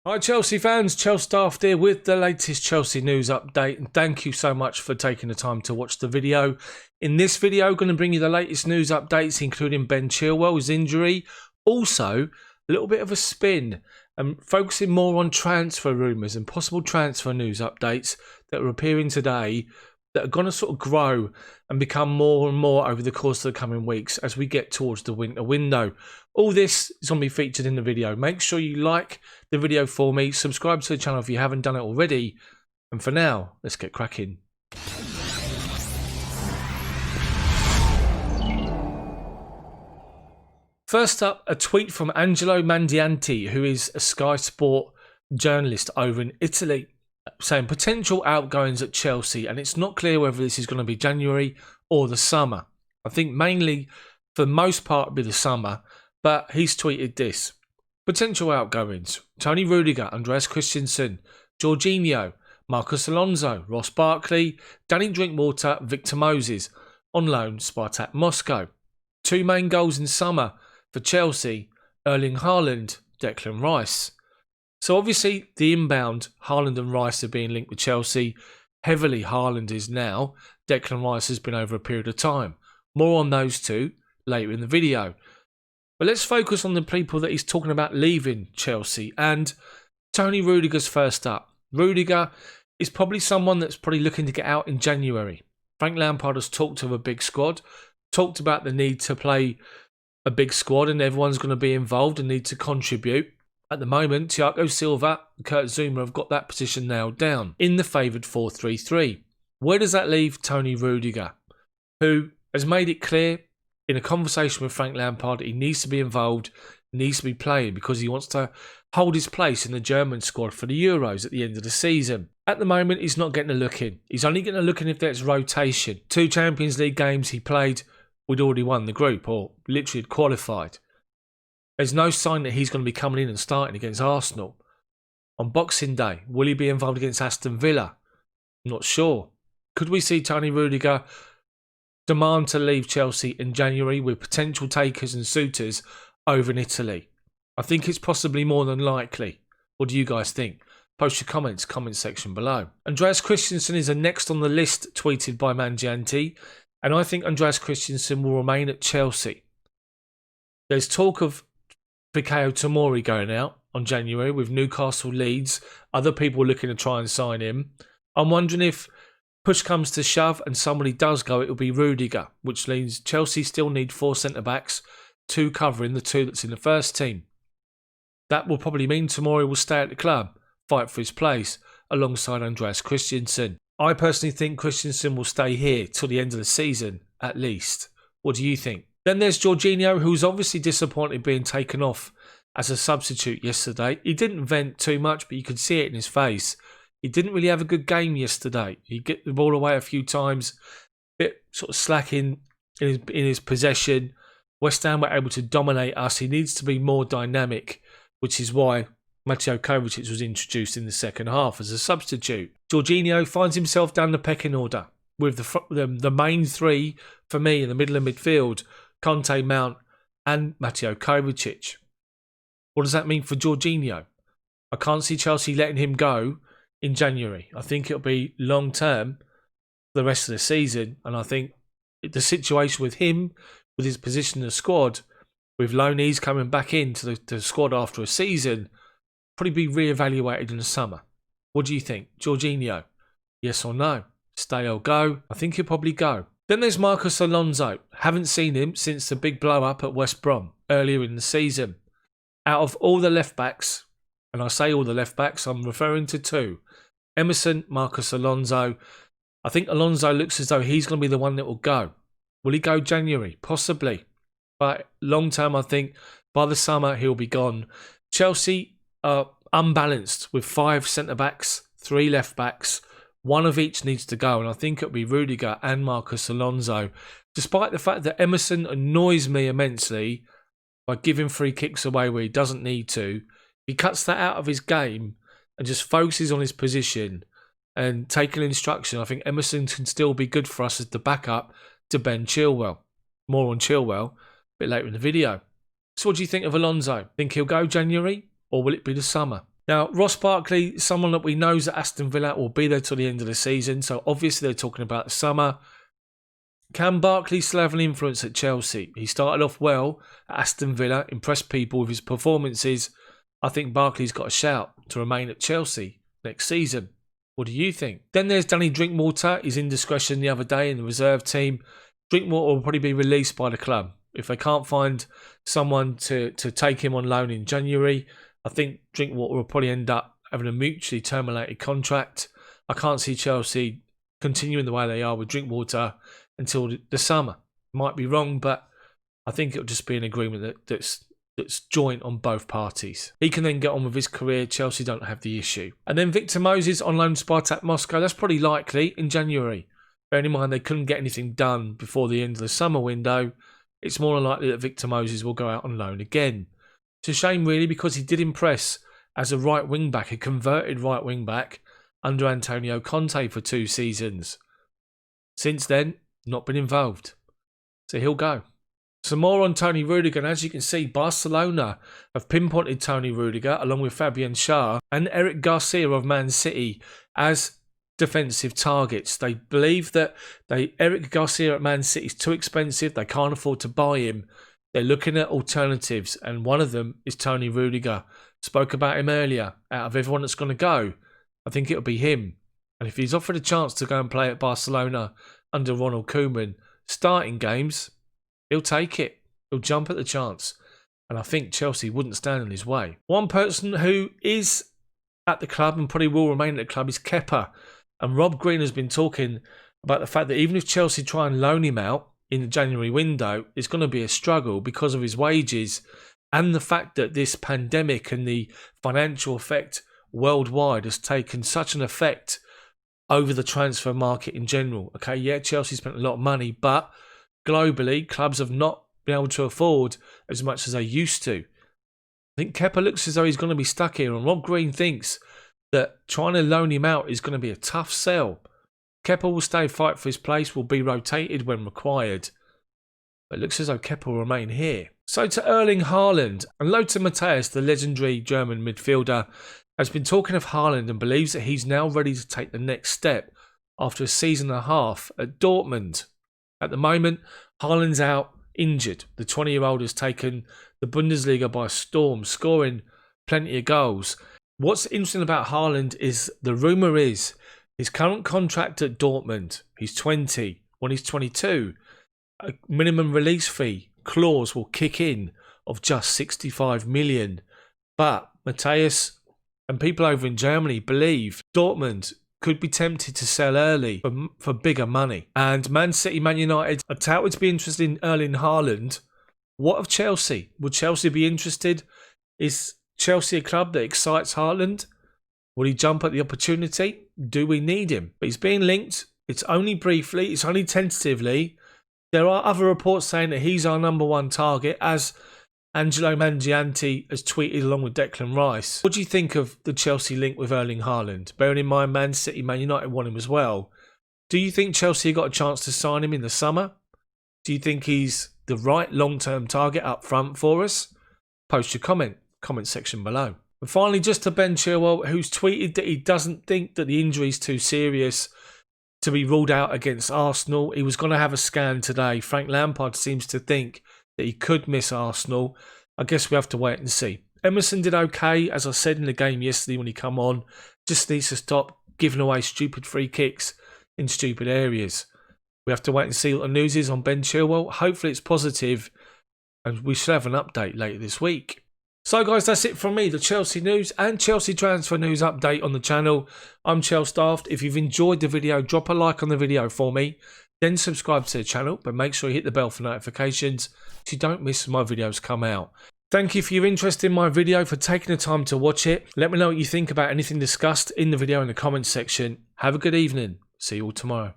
Hi Chelsea fans, Chelsea Staff here with the latest Chelsea news update, and thank you so much for taking the time to watch the video. In this video, I'm going to bring you the latest news updates including Ben Chilwell's injury, also a little bit of a spin and focusing more on transfer rumours and possible transfer news updates that are appearing today that are going to sort of grow and become more and more over the course of the coming weeks as we get towards the winter window. All this is going to be featured in the video. Make sure you like the video for me, subscribe to the channel if you haven't done it already, and for now, let's get cracking. First up, a tweet from Angelo Mangiante, who is a Sky Sport journalist over in Italy, saying potential outgoings at Chelsea, and it's not clear whether this is going to be January or the summer. I think mainly, for the most part, it'll be the summer, but he's tweeted this. Potential outgoings: Toni Rudiger, Andreas Christensen, Georginio, Marcos Alonso, Ross Barkley, Danny Drinkwater, Victor Moses, on loan Spartak Moscow. Two main goals in summer for Chelsea: Erling Haaland, Declan Rice. So obviously the inbound, Haaland and Rice are being linked with Chelsea. Heavily Haaland is now. Declan Rice has been over a period of time. More on those two later in the video. But let's focus on the people that he's talking about leaving Chelsea. And Toni Rudiger's first up. Rudiger is probably someone that's probably looking to get out in January. Frank Lampard has talked of a big squad, talked about the need to play a big squad and everyone's going to be involved and need to contribute. At the moment, Thiago Silva and Kurt Zuma have got that position nailed down in the favoured 4-3-3. Where does that leave Toni Rudiger, who has made it clear in a conversation with Frank Lampard he needs to be involved, needs to be playing because he wants to hold his place in the German squad for the Euros at the end of the season. At the moment, he's not getting a look in. He's only getting a look in if there's rotation. 2 Champions League games he played, we'd already won the group or literally had qualified. There's no sign that he's going to be coming in and starting against Arsenal. On Boxing Day, will he be involved against Aston Villa? I'm not sure. Could we see Toni Rudiger demand to leave Chelsea in January with potential takers and suitors over in Italy? I think it's possibly more than likely. What do you guys think? Post your comments, comment section below. Andreas Christensen is the next on the list, tweeted by Mangiante, and I think Andreas Christensen will remain at Chelsea. There's talk of Fikayo Tomori going out on January with Newcastle, Leeds, other people looking to try and sign him. I'm wondering if push comes to shove and somebody does go, it'll be Rudiger, which means Chelsea still need 4 centre-backs, 2 covering the 2 that's in the first team. That will probably mean Tomori will stay at the club, fight for his place, alongside Andreas Christensen. I personally think Christensen will stay here till the end of the season, at least. What do you think? Then there's Georginio, who's obviously disappointed being taken off as a substitute yesterday. He didn't vent too much, but you could see it in his face. He didn't really have a good game yesterday. He get the ball away a few times, a bit sort of slacking in his possession. West Ham were able to dominate us. He needs to be more dynamic, which is why Mateo Kovacic was introduced in the second half as a substitute. Georginio finds himself down the pecking order with the main 3 for me in the middle of midfield: Conte, Mount and Mateo Kovacic. What does that mean for Georginio? I can't see Chelsea letting him go in January. I think it'll be long term for the rest of the season, and I think the situation with him, with his position in the squad, with loanees coming back into the squad after a season, probably be re-evaluated in the summer. What do you think? Georginio, yes or no? Stay or go? I think he'll probably go. Then there's Marcos Alonso. Haven't seen him since the big blow-up at West Brom earlier in the season. Out of all the left-backs, and I say all the left-backs, I'm referring to 2. Emerson, Marcos Alonso. I think Alonso looks as though he's going to be the one that will go. Will he go January? Possibly. But long-term, I think by the summer, he'll be gone. Chelsea are unbalanced with 5 centre-backs, 3 left-backs. 1 of each needs to go, and I think it'll be Rudiger and Marcos Alonso. Despite the fact that Emerson annoys me immensely by giving free kicks away where he doesn't need to, he cuts that out of his game and just focuses on his position and taking instruction. I think Emerson can still be good for us as the backup to Ben Chilwell. More on Chilwell a bit later in the video. So what do you think of Alonso? Think he'll go January or will it be the summer? Now, Ross Barkley, someone that we know is at Aston Villa, will be there till the end of the season. So obviously they're talking about the summer. Can Barkley still have an influence at Chelsea? He started off well at Aston Villa, impressed people with his performances. I think Barkley's got a shout to remain at Chelsea next season. What do you think? Then there's Danny Drinkwater. His indiscretion the other day in the reserve team. Drinkwater will probably be released by the club. If they can't find someone to take him on loan in January, I think Drinkwater will probably end up having a mutually terminated contract. I can't see Chelsea continuing the way they are with Drinkwater until the summer. Might be wrong, but I think it'll just be an agreement that's joint on both parties. He can then get on with his career. Chelsea don't have the issue. And then Victor Moses on loan to Spartak Moscow. That's probably likely in January. Bearing in mind they couldn't get anything done before the end of the summer window, it's more likely that Victor Moses will go out on loan again. It's a shame really, because he did impress as a right wing back, a converted right wing back under Antonio Conte for 2 seasons. Since then, not been involved. So he'll go. Some more on Toni Rudiger, and as you can see, Barcelona have pinpointed Toni Rudiger along with Fabian Schär and Eric Garcia of Man City as defensive targets. They believe that Eric Garcia at Man City is too expensive. They can't afford to buy him. They're looking at alternatives, and one of them is Toni Rudiger. Spoke about him earlier. Out of everyone that's going to go, I think it'll be him. And if he's offered a chance to go and play at Barcelona under Ronald Koeman, starting games, he'll take it. He'll jump at the chance. And I think Chelsea wouldn't stand in his way. One person who is at the club and probably will remain at the club is Kepa. And Rob Green has been talking about the fact that even if Chelsea try and loan him out in the January window, it's going to be a struggle because of his wages and the fact that this pandemic and the financial effect worldwide has taken such an effect over the transfer market in general. Okay, yeah, Chelsea spent a lot of money, but globally, clubs have not been able to afford as much as they used to. I think Kepa looks as though he's going to be stuck here, and Rob Green thinks that trying to loan him out is going to be a tough sell. Kepa will stay, fight for his place, will be rotated when required. But it looks as though Kepa will remain here. So to Erling Haaland, and Lothar Matthäus, the legendary German midfielder, has been talking of Haaland and believes that he's now ready to take the next step after a season and a half at Dortmund. At the moment, Haaland's out injured. The 20-year-old has taken the Bundesliga by storm, scoring plenty of goals. What's interesting about Haaland is the rumour is his current contract at Dortmund, he's 20. When he's 22, a minimum release fee clause will kick in of just 65 million. But Matthäus and people over in Germany believe Dortmund could be tempted to sell early for bigger money. And Man City, Man United are touted to be interested in Erling Haaland. What of Chelsea? Would Chelsea be interested? Is Chelsea a club that excites Haaland? Will he jump at the opportunity? Do we need him? But he's being linked. It's only briefly. It's only tentatively. There are other reports saying that he's our number one target, as Angelo Mangiante has tweeted along with Declan Rice. What do you think of the Chelsea link with Erling Haaland? Bearing in mind Man City, Man United want him as well. Do you think Chelsea got a chance to sign him in the summer? Do you think he's the right long-term target up front for us? Post your comment section below. And finally, just to Ben Chilwell, who's tweeted that he doesn't think that the injury is too serious to be ruled out against Arsenal. He was going to have a scan today. Frank Lampard seems to think that he could miss Arsenal. I guess we have to wait and see. Emerson did okay, as I said in the game yesterday when he come on. Just needs to stop giving away stupid free kicks in stupid areas. We have to wait and see what the news is on Ben Chilwell. Hopefully it's positive, and we should have an update later this week. So guys, that's it from me, the Chelsea news and Chelsea transfer news update on the channel. I'm Chelsea Daft. If you've enjoyed the video, drop a like on the video for me. Then subscribe to the channel, but make sure you hit the bell for notifications so you don't miss my videos come out. Thank you for your interest in my video, for taking the time to watch it. Let me know what you think about anything discussed in the video in the comments section. Have a good evening. See you all tomorrow.